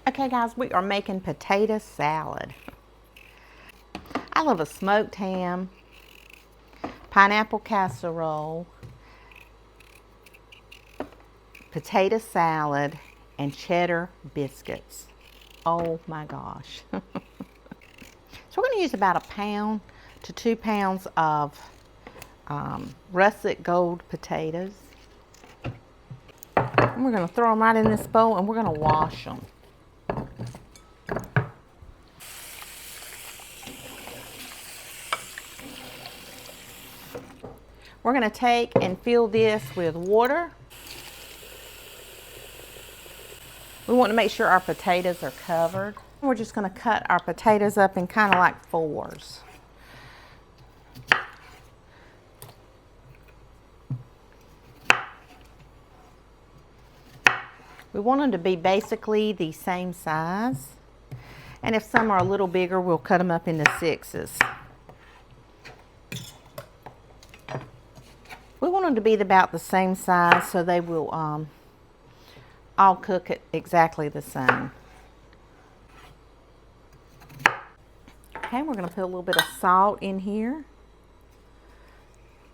Okay guys, we are making potato salad. I love a smoked ham, pineapple casserole, potato salad, and cheddar biscuits. Oh my gosh. So we're going to use about 1 pound to 2 pounds of russet gold potatoes. And we're going to throw them right in this bowl and we're going to wash them. We're going to take and fill this with water. We want to make sure our potatoes are covered. We're just going to cut our potatoes up in kind of like fours. We want them to be basically the same size. And if some are a little bigger, we'll cut them up into 6s. We want them to be about the same size so they will all cook it exactly the same. Okay, we're going to put a little bit of salt in here.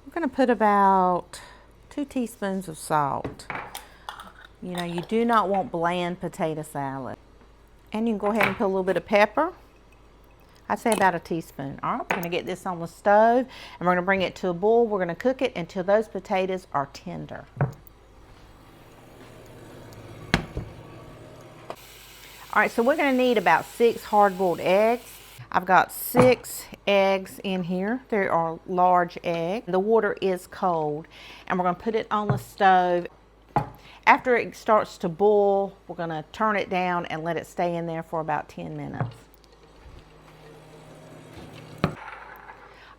We're going to put about 2 teaspoons of salt. You know, you do not want bland potato salad. And you can go ahead and put a little bit of pepper. I'd say about 1 teaspoon. All right, we're going to get this on the stove and we're going to bring it to a boil. We're going to cook it until those potatoes are tender. All right, so we're going to need about 6 hard-boiled eggs. I've got 6 eggs in here. They are large eggs. The water is cold and we're going to put it on the stove. After it starts to boil, we're going to turn it down and let it stay in there for about 10 minutes.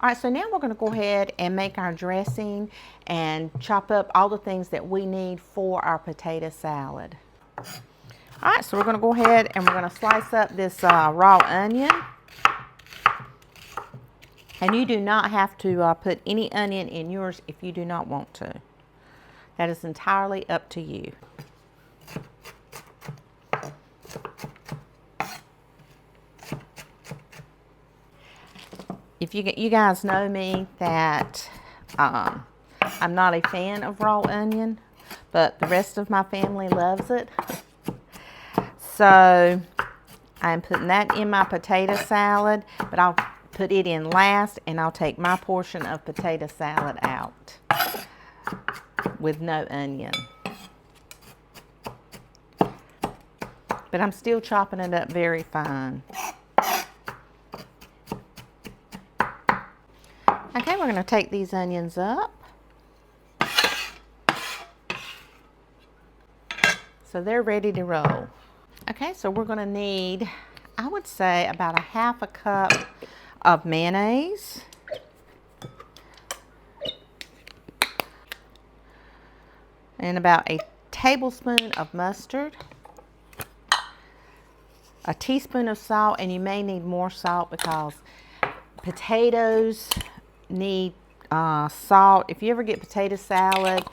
All right, so now we're going to go ahead and make our dressing and chop up all the things that we need for our potato salad. All right, so we're going to go ahead and we're going to slice up this raw onion. And you do not have to put any onion in yours if you do not want to. That is entirely up to you. If you guys know me that I'm not a fan of raw onion, but the rest of my family loves it. So I'm putting that in my potato salad, but I'll put it in last and I'll take my portion of potato salad out with no onion. But I'm still chopping it up very fine. Okay, we're going to take these onions up. So they're ready to roll. Okay, so we're going to need, I would say, about 1/2 cup of mayonnaise. And about 1 tablespoon of mustard. 1 teaspoon of salt, and you may need more salt because potatoes need salt. If you ever get potato salad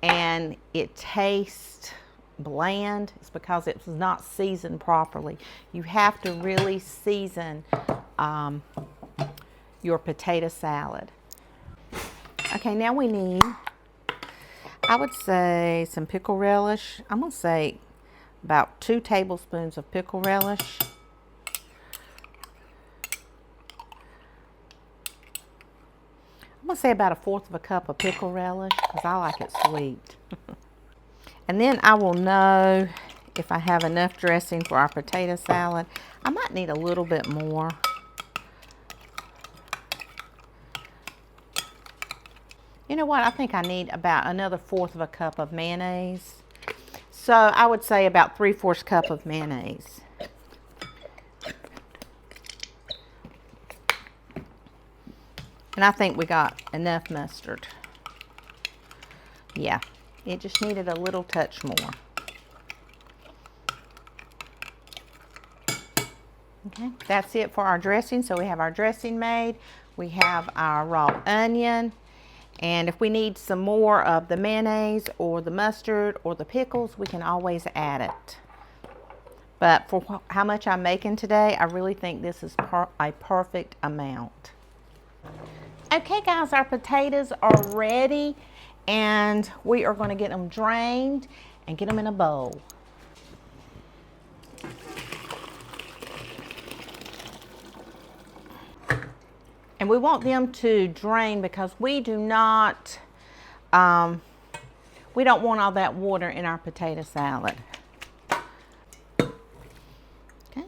and it tastes bland, it's because it was not seasoned properly. You have to really season your potato salad. Okay, now we need, I would say, some pickle relish. I'm going to say about 2 tablespoons of pickle relish. I'm going to say about 1/4 cup of pickle relish because I like it sweet. And then I will know if I have enough dressing for our potato salad. I might need a little bit more. You know what? I think I need about another 1/4 cup of mayonnaise. So I would say about 3/4 cup of mayonnaise. And I think we got enough mustard. Yeah, it just needed a little touch more. Okay, that's it for our dressing. So we have our dressing made. We have our raw onion. And if we need some more of the mayonnaise or the mustard or the pickles, we can always add it. But for how much I'm making today, I really think this is a perfect amount. Okay guys, our potatoes are ready and we are going to get them drained and get them in a bowl. And we want them to drain because we do not, we don't want all that water in our potato salad. Okay,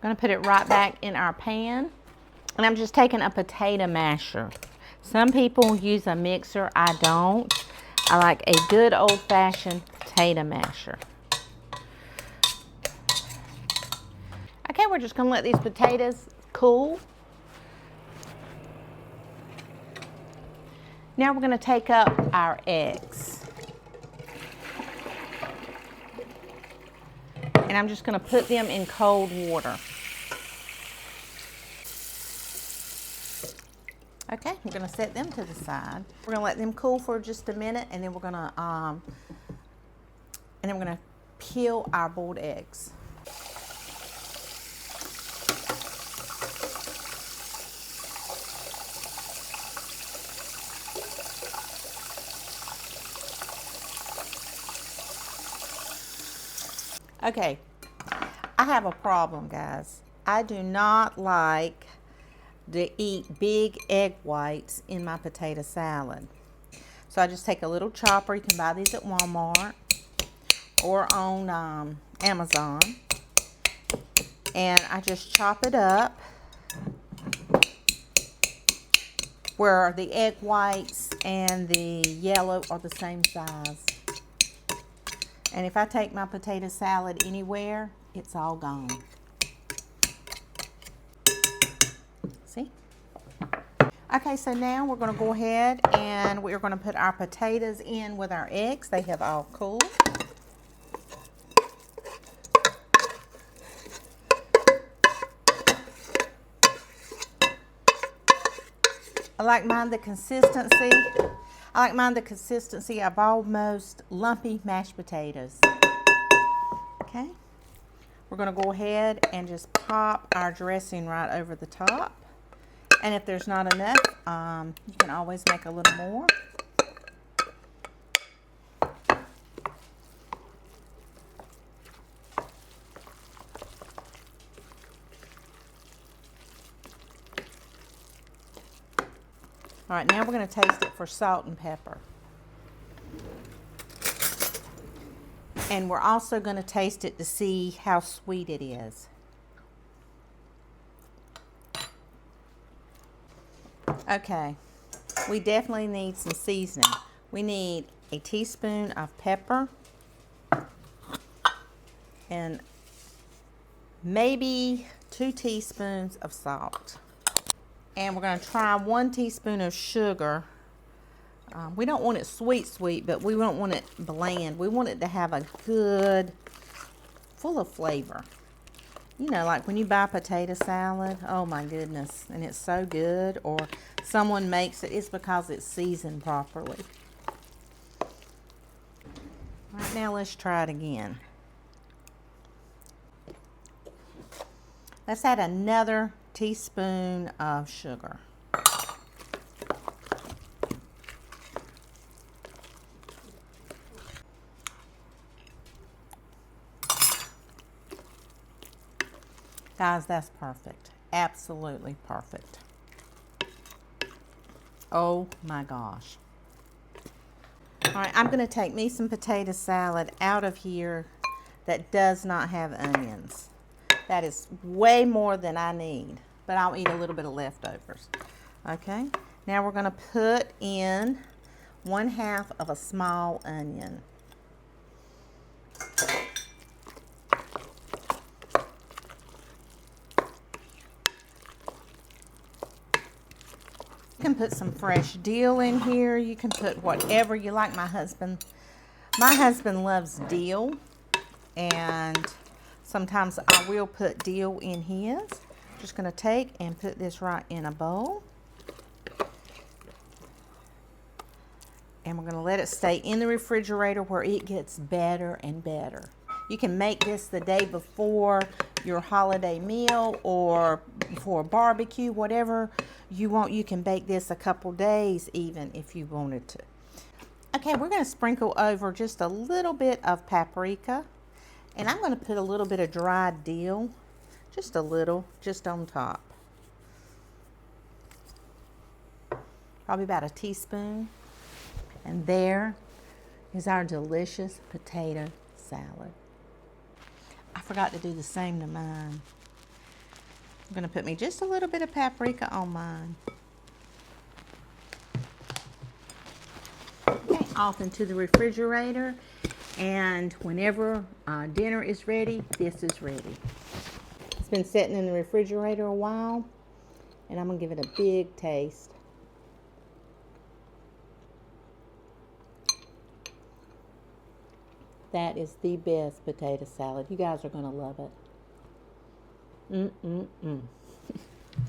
I'm going to put it right back in our pan. And I'm just taking a potato masher. Some people use a mixer, I don't. I like a good old-fashioned potato masher. Okay, we're just gonna let these potatoes cool. Now we're gonna take up our eggs. And I'm just gonna put them in cold water. Okay, we're gonna set them to the side. We're gonna let them cool for just a minute, and then we're gonna peel our boiled eggs. Okay, I have a problem, guys. I do not like to eat big egg whites in my potato salad. So I just take a little chopper. You can buy these at Walmart or on Amazon. And I just chop it up where the egg whites and the yellow are the same size. And if I take my potato salad anywhere, it's all gone. See? Okay, so now we're going to go ahead and we're going to put our potatoes in with our eggs. They have all cooled. I like mine the consistency of almost lumpy mashed potatoes. Okay, we're going to go ahead and just pop our dressing right over the top. And if there's not enough, you can always make a little more. All right, now we're going to taste it for salt and pepper. And we're also going to taste it to see how sweet it is. Okay, we definitely need some seasoning. We need a teaspoon of pepper and maybe 2 teaspoons of salt. And we're going to try 1 teaspoon of sugar. We don't want it sweet, but we don't want it bland. We want it to have a good, full of flavor. You know, like when you buy potato salad, oh my goodness, and it's so good, or someone makes it, it's because it's seasoned properly. Right now, let's try it again. Let's add another teaspoon of sugar. Guys, that's perfect. Absolutely perfect. Oh my gosh. All right, I'm going to take me some potato salad out of here that does not have onions. That is way more than I need, but I'll eat a little bit of leftovers. Okay, now we're going to put in 1/2 of a small onion. You can put some fresh dill in here. You can put whatever you like. My husband loves dill, and sometimes I will put dill in his. Just going to take and put this right in a bowl. And we're going to let it stay in the refrigerator where it gets better and better. You can make this the day before your holiday meal or for a barbecue, whatever you want. You can bake this a couple days even if you wanted to. Okay, we're going to sprinkle over just a little bit of paprika, and I'm going to put a little bit of dried dill, just a little, just on top. Probably about a teaspoon. And there is our delicious potato salad. I forgot to do the same to mine. I'm going to put me just a little bit of paprika on mine. Okay, off into the refrigerator, and whenever dinner is ready, this is ready. It's been sitting in the refrigerator a while, and I'm going to give it a big taste. That is the best potato salad. You guys are going to love it.